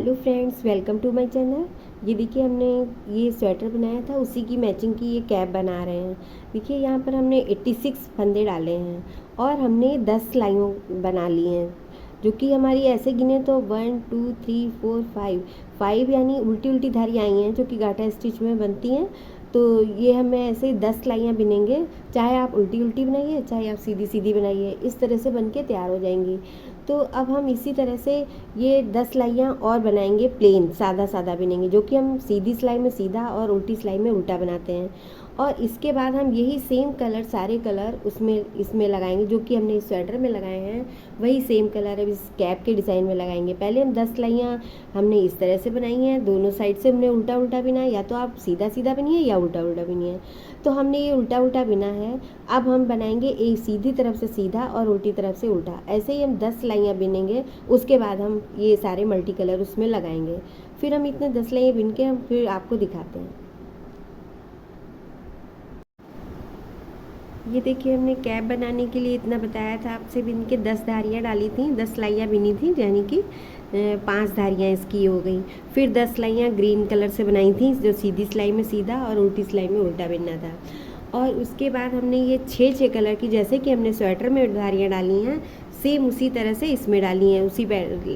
Hello friends, welcome to my channel. ये देखिए, हमने ये स्वेटर बनाया था, उसी की मैचिंग की ये कैप बना रहे हैं। देखिए यहाँ पर हमने 86 फंदे डाले हैं और हमने 10 सिलाइयों बना ली हैं, जो कि हमारी ऐसे गिने तो 1 2 3 4 5 यानी उल्टी उल्टी धारी आई हैं, जो कि गाटा स्टिच में बनती हैं। तो ये हमें ऐसे 10 सिलाइयाँ बिनेंगे, चाहे आप उल्टी उल्टी बनाइए चाहे आप सीधी सीधी बनाइए, इस तरह से बन के तैयार हो जाएंगी। तो अब हम इसी तरह से ये 10 सिलाइयाँ और बनाएंगे, प्लेन सादा सादा बिनेंगे, जो कि हम सीधी सिलाई में सीधा और उल्टी सिलाई में उल्टा बनाते हैं। और इसके बाद हम यही सेम कलर, सारे कलर इसमें लगाएंगे, जो कि हमने इस स्वेटर में लगाए हैं वही सेम कलर अब इस कैप के डिज़ाइन में लगाएंगे। पहले हम 10 सिलाइयाँ हमने इस तरह से बनाई हैं, दोनों साइड से हमने उल्टा उल्टा बिना है, या तो आप सीधा सीधा बनिए या उल्टा उल्टा बिनिए। तो हमने ये उल्टा उल्टा बिना है। अब हम बनाएंगे एक सीधी तरफ से सीधा और उल्टी तरफ से उल्टा, ऐसे ही हम 10 सिलाइयाँ बिनेंगे। उसके बाद हम ये सारे मल्टी कलर उसमें लगाएंगे। फिर हम इतने 10 सिलाइयाँ बिन के हम फिर आपको दिखाते हैं। ये देखिए, हमने कैप बनाने के लिए इतना बताया था आपसे, बिन के 10 धारियाँ डाली थी, 10 सिलाइयाँ बिनी थी, यानी कि 5 धारियाँ इसकी हो गई। फिर 10 सिलाइयाँ ग्रीन कलर से बनाई थी, जो सीधी सिलाई में सीधा और उल्टी सिलाई में उल्टा बिनना था। और उसके बाद हमने ये 6 कलर की, जैसे कि हमने स्वेटर में धारियाँ डाली हैं, सेम उसी तरह से इसमें डाली हैं, उसी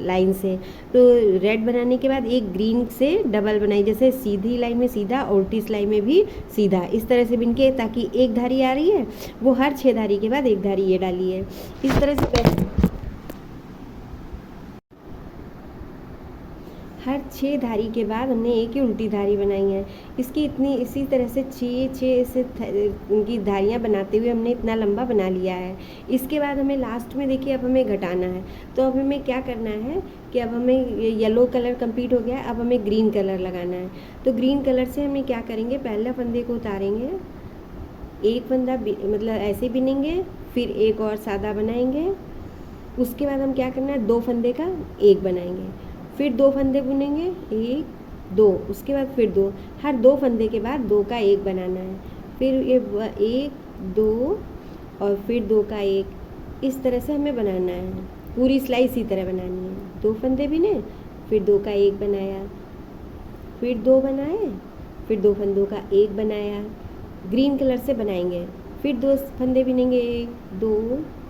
लाइन से। तो रेड बनाने के बाद एक ग्रीन से डबल बनाई, जैसे सीधी लाइन में सीधा और उल्टी सिलाई में भी सीधा, इस तरह से बिन के, ताकि एक धारी आ रही है वो हर 6 धारी के बाद एक धारी ये डाली है, इस तरह से हर 6 धारी के बाद हमने एक ही उल्टी धारी बनाई है। इसकी इसी तरह से 6 से उनकी धारियाँ बनाते हुए हमने इतना लंबा बना लिया है। इसके बाद हमें लास्ट में देखिए, अब हमें घटाना है। तो अब हमें क्या करना है कि अब हमें येलो कलर कंप्लीट हो गया है, अब हमें ग्रीन कलर लगाना है। तो ग्रीन कलर से हमें क्या करेंगे, पहले फंदे को उतारेंगे, एक फंदा मतलब ऐसे बिनेंगे, फिर एक और सादा बनाएंगे। उसके बाद हम क्या करना है, 2 फंदे का एक बनाएंगे, फिर 2 फंदे बुनेंगे, 1 2, उसके बाद फिर 2, हर 2 फंदे के बाद 2 का एक बनाना है। फिर ये 1 2 और फिर 2 का एक, इस तरह से हमें बनाना है। पूरी सिलाई इसी तरह बनानी है। 2 फंदे बिने, फिर 2 का एक बनाया, फिर 2 बनाए, फिर 2 फंदों का एक बनाया। ग्रीन कलर से बनाएंगे, फिर 2 फंदे बिनेंगे, 1 2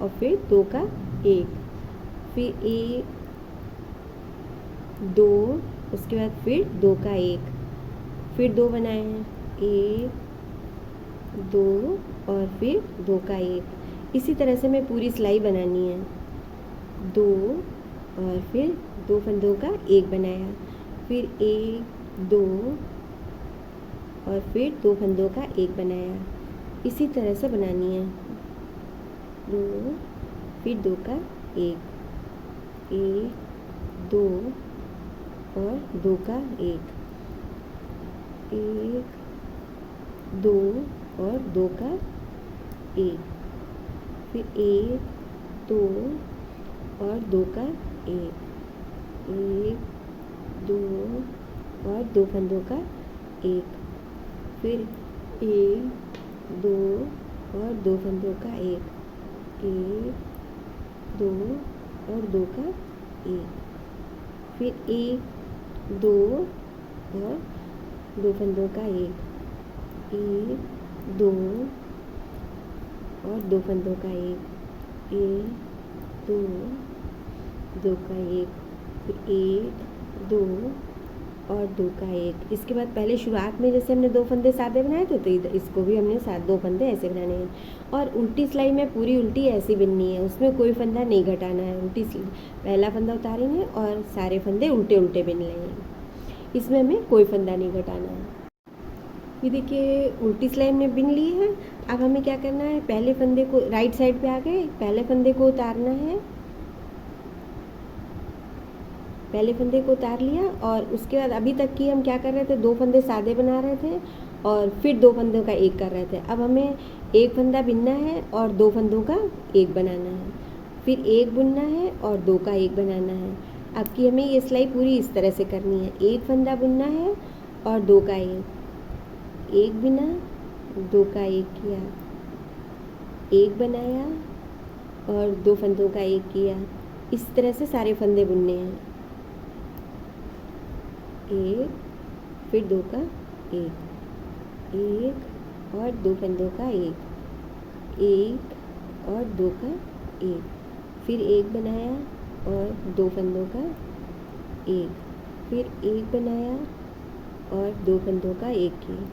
और फिर 2 का एक, फिर 1 2, उसके बाद फिर 2 का एक, फिर 2 बनाए हैं, 1 2 और फिर 2 का एक। इसी तरह से हमें पूरी सिलाई बनानी है। 2 और फिर 2 फंदों का एक बनाया, फिर 1 2 और फिर 2 फंदों का एक बनाया, इसी तरह से बनानी है। 2 फिर 2 का एक, 1 2 और 2 का एक, 1 2 और 2 का एक, फिर 1 2 और 2 का एक, 1 2 और 2 फंदों का एक, फिर 1 2 और 2 फंदों का एक, 1 2 और 2 का एक, फिर 1 2 और 2 फंदों का एक, 1 2 और 2 फंदों का एक, 1 2 2 का एक, फिर 1 2 और 2 का एक। इसके बाद पहले शुरुआत में जैसे हमने 2 फंदे सादे बनाए थे, तो इसको भी हमने 2 फंदे ऐसे बनाने हैं। और उल्टी सिलाई में पूरी उल्टी ऐसी बिननी है, उसमें कोई फंदा नहीं घटाना है। पहला फंदा उतारेंगे और सारे फंदे उल्टे उल्टे बिन लेंगे, इसमें हमें कोई फंदा नहीं घटाना है। ये देखिए, उल्टी सिलाई हमने बिन ली है। अब हमें क्या करना है, पहले फंदे को राइट साइड पे आ गए, पहले फंदे को उतारना है, पहले फंदे को उतार लिया। और उसके बाद अभी तक की हम क्या कर रहे थे, 2 फंदे सादे बना रहे थे और फिर 2 फंदों का एक कर रहे थे। अब हमें एक फंदा बिनना है और 2 फंदों का एक बनाना है, फिर एक बुनना है और 2 का एक बनाना है। अब की हमें ये सिलाई पूरी इस तरह से करनी है, एक फंदा बुनना है और 2 का एक बिना, 2 का एक किया, एक बनाया और 2 फंदों का एक किया, इस तरह से सारे फंदे बुनने हैं। एक, फिर 2 का एक, एक और 2 फंदों का एक, एक और 2 का एक, फिर एक बनाया और 2 फंदों का एक, फिर एक बनाया और 2 फंदों का एक किया,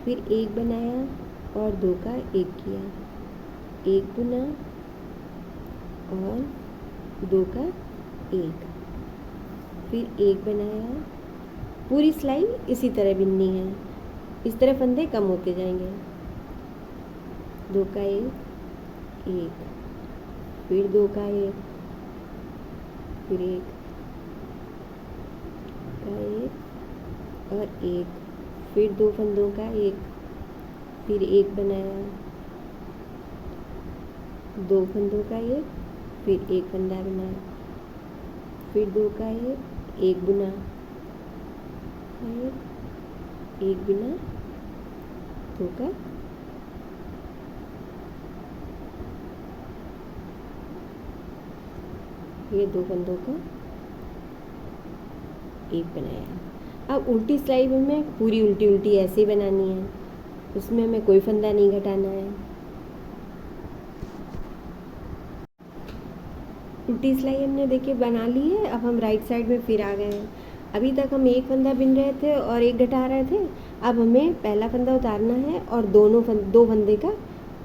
फिर एक बनाया और 2 का एक किया, एक बुना और 2 का एक, फिर एक बनाया। पूरी सिलाई इसी तरह बिननी है, इस तरह फंदे कम होते जाएंगे। 2 का एक, फिर 2 का एक, फिर एक का एक और एक, फिर 2 फंदों का एक, फिर एक बनाया, 2 फंदों का एक, फिर एक फंदा बनाया, फिर 2 का एक बुना, एक बिना 2 का ये 2 फंदों का एक बनाया। अब उल्टी सिलाई में हमें पूरी उल्टी उल्टी ऐसे ही बनानी है, उसमें हमें कोई फंदा नहीं घटाना है। उल्टी सिलाई हमने देखिए बना ली है। अब हम राइट साइड में फिर आ गए हैं। अभी तक हम एक फंदा बिन रहे थे और एक घटा रहे थे। अब हमें पहला फंदा उतारना है और दो फंदे का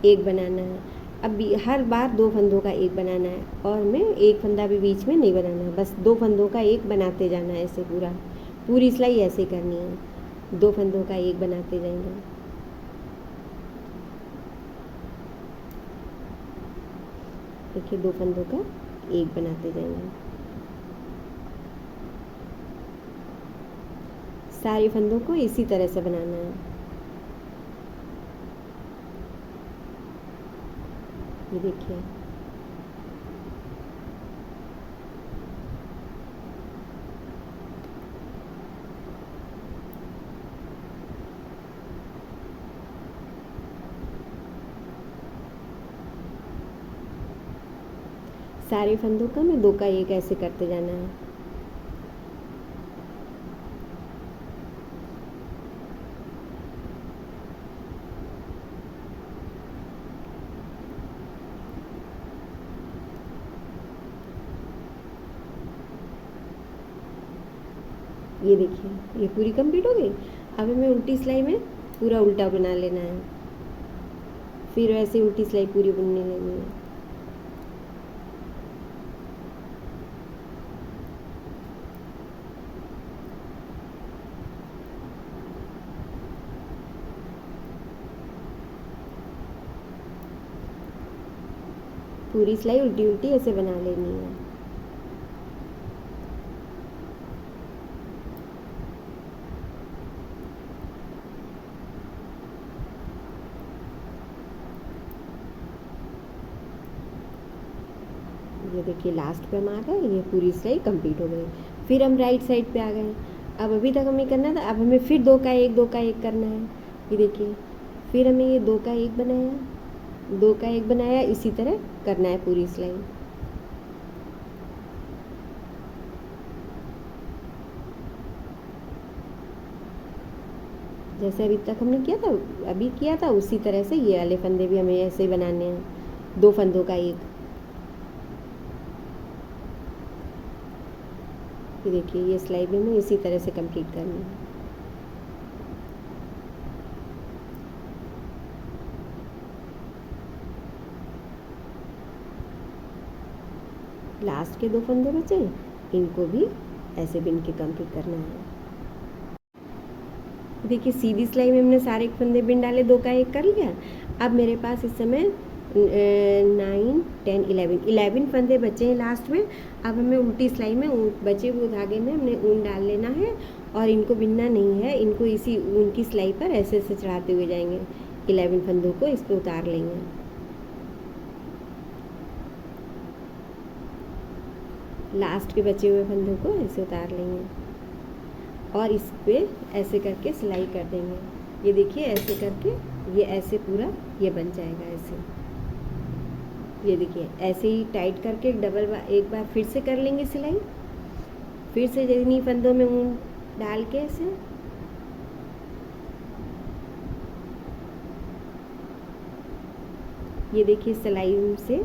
एक बनाना है। अब हर बार 2 फंदों का एक बनाना है और हमें एक फंदा भी बीच में नहीं बनाना है, बस 2 फंदों का एक बनाते जाना है। ऐसे पूरी सिलाई ऐसे करनी है, 2 फंदों का एक बनाते जाएंगे। देखिए 2 फंदों का एक बनाते जाएंगे। सारे फंदों को इसी तरह से बनाना है। ये देखिए सारे फंदों का में 2 का एक ऐसे करते जाना है। ये देखिए ये पूरी कंप्लीट हो गई। अब हमें उल्टी सिलाई में पूरा उल्टा बना लेना है, फिर वैसे उल्टी सिलाई पूरी बुनने लेनी है। पूरी सिलाई उल्टी उल्टी ऐसे बना लेनी है। ये देखिए लास्ट पे हम आ गए, ये पूरी सिलाई कंप्लीट हो गई। फिर हम राइट साइड पे आ गए। अब अभी तक हमें करना था, अब हमें फिर 2 का एक करना है। ये देखिए फिर हमें ये 2 का एक बनाया, 2 का एक बनाया, इसी तरह करना है पूरी सिलाई। जैसे अभी तक हमने किया था उसी तरह से ये वाले फंदे भी हमें ऐसे ही बनाने हैं, 2 फंदों का एक। ये देखिए ये सिलाई भी हमें इसी तरह से कंप्लीट करनी है। लास्ट के 2 फंदे बचे, इनको भी ऐसे बिन के कंप्लीट करना है। देखिए सीधी सिलाई में हमने सारे फंदे बिन डाले, 2 का एक कर लिया। अब मेरे पास इस समय 9, 10, 11 फंदे बचे हैं लास्ट में। अब हमें उल्टी सिलाई में बचे हुए धागे में हमने ऊन डाल लेना है और इनको बिनना नहीं है, इनको इसी ऊन की सिलाई पर ऐसे ऐसे चढ़ाते हुए जाएंगे। 11 फंदों को इस पर उतार लेंगे। लास्ट के बचे हुए फंदों को ऐसे उतार लेंगे और इस पे ऐसे करके सिलाई कर देंगे। ये देखिए ऐसे करके ये ऐसे पूरा ये बन जाएगा ऐसे। ये देखिए ऐसे ही टाइट करके एक बार फिर से कर लेंगे सिलाई। फिर से जितनी फंदों में ऊन डाल के ऐसे ये देखिए सिलाई से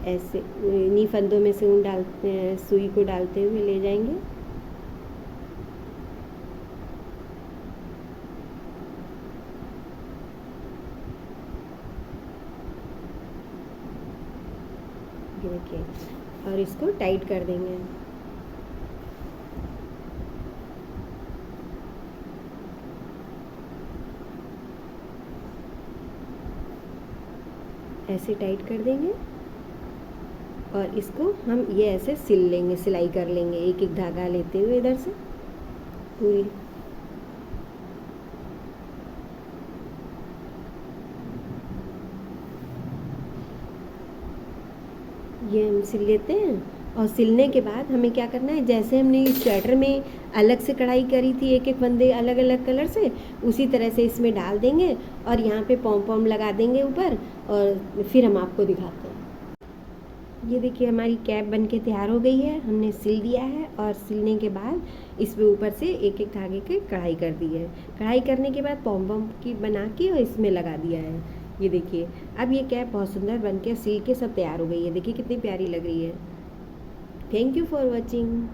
ऐसे इन्हीं फंदों में से डालते हैं, सुई को डालते हुए ले जाएंगे। ये देखिए और इसको टाइट कर देंगे। ऐसे टाइट कर देंगे और इसको हम ये ऐसे सिल लेंगे, सिलाई कर लेंगे एक एक धागा लेते हुए इधर से पूरी। ये हम सिल लेते हैं और सिलने के बाद हमें क्या करना है, जैसे हमने इस स्वेटर में अलग से कढ़ाई करी थी एक एक फंदे अलग अलग कलर से, उसी तरह से इसमें डाल देंगे और यहाँ पे पॉम पॉम लगा देंगे ऊपर और फिर हम आपको दिखाते हैं। ये देखिए हमारी कैप बनके तैयार हो गई है, हमने सिल दिया है और सिलने के बाद इस पे ऊपर से एक एक धागे के कढ़ाई कर दी है। कढ़ाई करने के बाद पॉम पॉम की बना के और इसमें लगा दिया है। ये देखिए अब ये कैप बहुत सुंदर बनके सिल के सब तैयार हो गई है। देखिए कितनी प्यारी लग रही है। Thank you for watching.